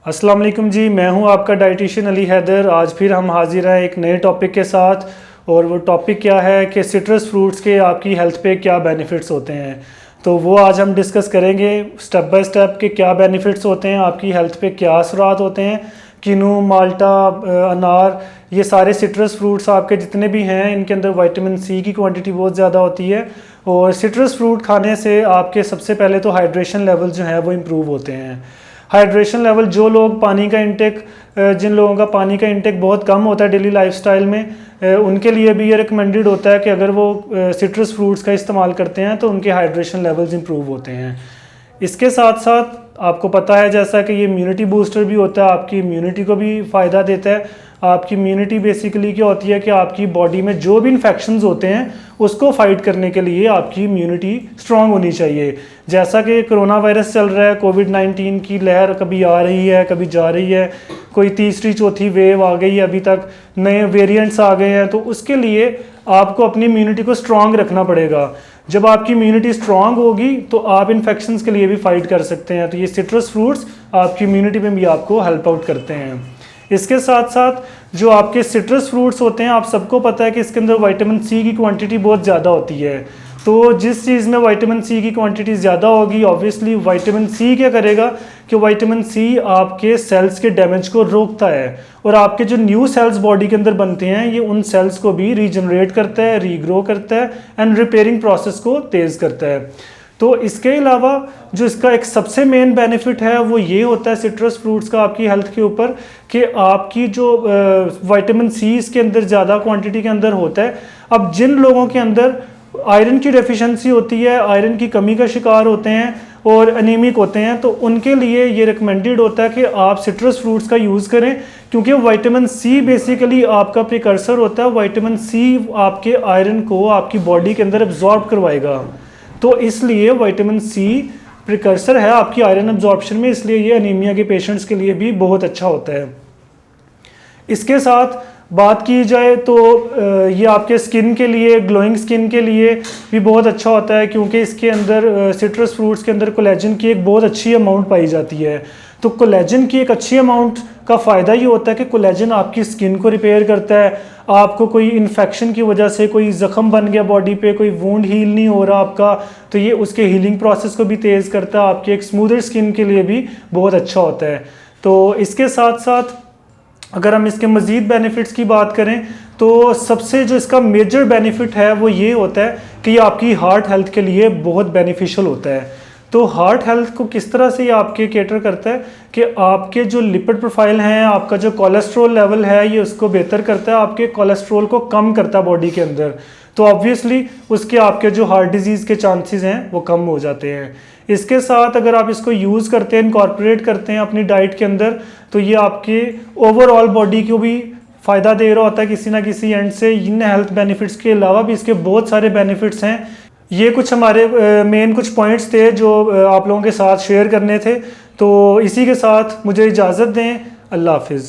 अस्सलाम वालेकुम जी, मैं हूं आपका डाइटिशियन अली हैदर। आज फिर हम हाजिर हैं एक नए टॉपिक के साथ। और वो टॉपिक क्या है कि सिट्रस फ्रूट्स के आपकी हेल्थ पे क्या बेनिफिट्स होते हैं। तो वो आज हम डिस्कस करेंगे स्टेप बाय स्टेप के क्या बेनिफिट्स होते हैं, आपकी हेल्थ पे क्या असरात होते हैं। किनू, माल्टा, अनार, ये सारे सिट्रस फ्रूट्स आपके जितने भी हैं इनके अंदर विटामिन सी की क्वांटिटी बहुत ज़्यादा होती है। और सिट्रस फ्रूट खाने से आपके सबसे पहले तो हाइड्रेशन लेवल जो है वो इम्प्रूव होते हैं। हाइड्रेशन लेवल, जो लोग पानी का इंटेक, जिन लोगों का पानी का इंटेक बहुत कम होता है डेली लाइफस्टाइल में, उनके लिए भी ये रिकमेंडेड होता है कि अगर वो सिट्रस फ्रूट्स का इस्तेमाल करते हैं तो उनके हाइड्रेशन लेवल्स इंप्रूव होते हैं। इसके साथ साथ आपको पता है जैसा कि ये इम्यूनिटी बूस्टर भी होता है, आपकी इम्यूनिटी को भी फ़ायदा देता है। आपकी इम्यूनिटी बेसिकली क्या होती है कि आपकी बॉडी में जो भी इन्फेक्शंस होते हैं उसको फाइट करने के लिए आपकी इम्यूनिटी स्ट्रांग होनी चाहिए। जैसा कि कोरोना वायरस चल रहा है, कोविड-19 की लहर कभी आ रही है कभी जा रही है, कोई तीसरी चौथी वेव आ गई है, अभी तक नए वेरिएंट्स आ गए हैं। तो उसके लिए आपको अपनी इम्यूनिटी को स्ट्रांग रखना पड़ेगा। जब आपकी इम्यूनिटी स्ट्रांग होगी तो आप इन्फेक्शंस के लिए भी फाइट कर सकते हैं। तो ये सिट्रस फ्रूट्स आपकी इम्यूनिटी में भी आपको हेल्प आउट करते हैं। इसके साथ साथ जो आपके सिट्रस फ्रूट्स होते हैं, आप सबको पता है कि इसके अंदर विटामिन सी की क्वांटिटी बहुत ज़्यादा होती है। तो जिस चीज़ में विटामिन सी की क्वांटिटी ज़्यादा होगी, ऑब्वियसली विटामिन सी क्या करेगा कि विटामिन सी आपके सेल्स के डैमेज को रोकता है और आपके जो न्यू सेल्स बॉडी के अंदर बनते हैं ये उन सेल्स को भी रीजनरेट करता है, रीग्रो करता है एंड रिपेयरिंग प्रोसेस को तेज़ करता है। तो इसके अलावा जो इसका एक सबसे मेन बेनिफिट है वो ये होता है सिट्रस फ्रूट्स का आपकी हेल्थ के ऊपर, कि आपकी जो विटामिन सी इसके अंदर ज़्यादा क्वांटिटी के अंदर होता है। अब जिन लोगों के अंदर आयरन की डेफिशिएंसी होती है, आयरन की कमी का शिकार होते हैं और अनीमिक होते हैं, तो उनके लिए ये रिकमेंडेड होता है कि आप सिट्रस फ्रूट्स का यूज़ करें, क्योंकि विटामिन सी बेसिकली आपका प्रिकर्सर होता है। विटामिन सी आपके आयरन को आपकी बॉडी के अंदर एब्जॉर्ब करवाएगा। तो इसलिए विटामिन सी प्रिकर्सर है आपकी आयरन एब्जॉर्प्शन में, इसलिए ये अनीमिया के पेशेंट्स के लिए भी बहुत अच्छा होता है। इसके साथ बात की जाए तो ये आपके स्किन के लिए, ग्लोइंग स्किन के लिए भी बहुत अच्छा होता है, क्योंकि इसके अंदर सिट्रस फ्रूट्स के अंदर कोलेजन की एक बहुत अच्छी अमाउंट पाई जाती है। तो कोलेजन की एक अच्छी अमाउंट का फ़ायदा ये होता है कि कोलेजन आपकी स्किन को रिपेयर करता है। आपको कोई इन्फेक्शन की वजह से कोई ज़ख़म बन गया बॉडी पे, कोई वुंड हील नहीं हो रहा आपका, तो ये उसके हीलिंग प्रोसेस को भी तेज़ करता है। आपके एक स्मूदर स्किन के लिए भी बहुत अच्छा होता है। तो इसके साथ साथ अगर हम इसके मज़ीद बेनिफिट्स की बात करें तो सबसे जो इसका मेजर बेनिफिट है वो ये होता है कि ये आपकी हार्ट हेल्थ के लिए बहुत बेनिफिशियल होता है। तो हार्ट हेल्थ को किस तरह से ये आपके केटर करता है कि आपके जो लिपिड प्रोफाइल हैं, आपका जो कोलेस्ट्रॉल लेवल है, ये उसको बेहतर करता है, आपके कोलेस्ट्रॉल को कम करता है बॉडी के अंदर। तो ऑब्वियसली उसके आपके जो हार्ट डिजीज़ के चांसेस हैं वो कम हो जाते हैं। इसके साथ अगर आप इसको यूज़ करते हैं, इनकॉर्पोरेट करते हैं अपनी डाइट के अंदर, तो ये आपके ओवरऑल बॉडी को भी फ़ायदा दे रहा होता है किसी ना किसी एंड से। इन हेल्थ बेनिफिट्स के अलावा भी इसके बहुत सारे बेनिफिट्स हैं। ये कुछ हमारे मेन कुछ पॉइंट्स थे जो आप लोगों के साथ शेयर करने थे। तो इसी के साथ मुझे इजाज़त दें। अल्लाह हाफिज़।